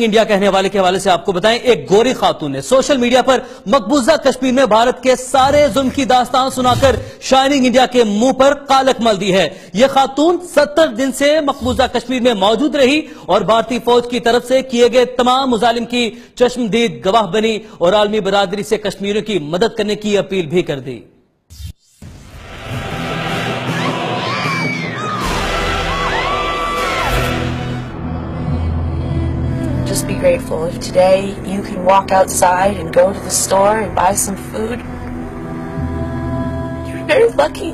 India कहने वाले के हवाले से आपको बताएं, एक गोरी खातून ने सोशल मीडिया पर मकबूजा कश्मीर में भारत के सारे जुल्म की दास्तान सुनाकर शाइनिंग इंडिया के मुंह पर कालक मल दी है। यह खातून 70 दिन से मकबूजा कश्मीर में मौजूद रही और भारतीय फौज की तरफ से किए गए तमाम मुजालिम की चश्मदीद गवाह बनी और आलमी बरादरी से कश्मीरियों की मदद करने की अपील भी कर दी। Just be grateful if today you can walk outside and go to the store and buy some food. You're very lucky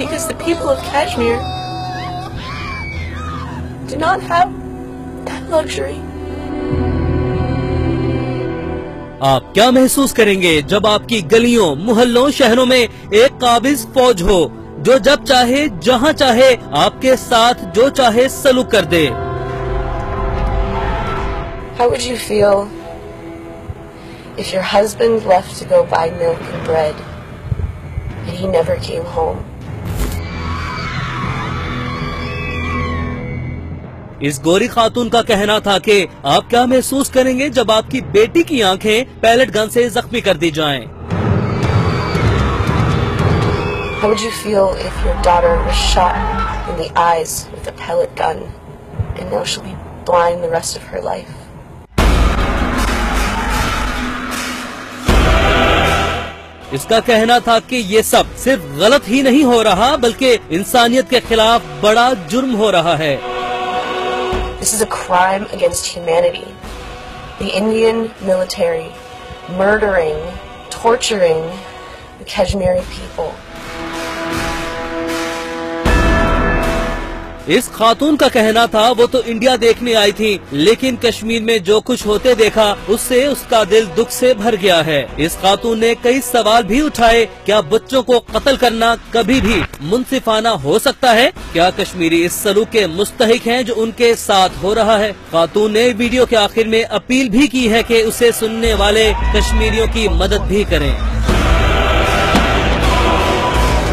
because the people of Kashmir do not have that luxury. आप क्या महसूस करेंगे जब आपकी गलियों, मोहल्लों, शहरों में एक काबिज फौज हो जो जब चाहे, जहां चाहे आपके साथ जो चाहे सलूक कर दे? How would you feel if your husband left to go buy milk and bread and he never came home? इस गोरी खातून का कहना था कि आप क्या महसूस करेंगे जब आपकी बेटी की आंखें पैलेट गन से जख्मी कर दी जाएं? How would you feel if your daughter was shot in the eyes with a pellet gun and now she'll be blind the rest of her life? इसका कहना था कि ये सब सिर्फ गलत ही नहीं हो रहा बल्कि इंसानियत के खिलाफ बड़ा जुर्म हो रहा है। This is a crime against humanity. The Indian military murdering, torturing the Kashmiri people. इस खातून का कहना था वो तो इंडिया देखने आई थी लेकिन कश्मीर में जो कुछ होते देखा उससे उसका दिल दुख से भर गया है। इस खातून ने कई सवाल भी उठाए। क्या बच्चों को कत्ल करना कभी भी मुंसिफाना हो सकता है? क्या कश्मीरी इस सलूक के मुस्तहिक हैं जो उनके साथ हो रहा है? खातून ने वीडियो के आखिर में अपील भी की है कि उसे सुनने वाले कश्मीरियों की मदद भी करें।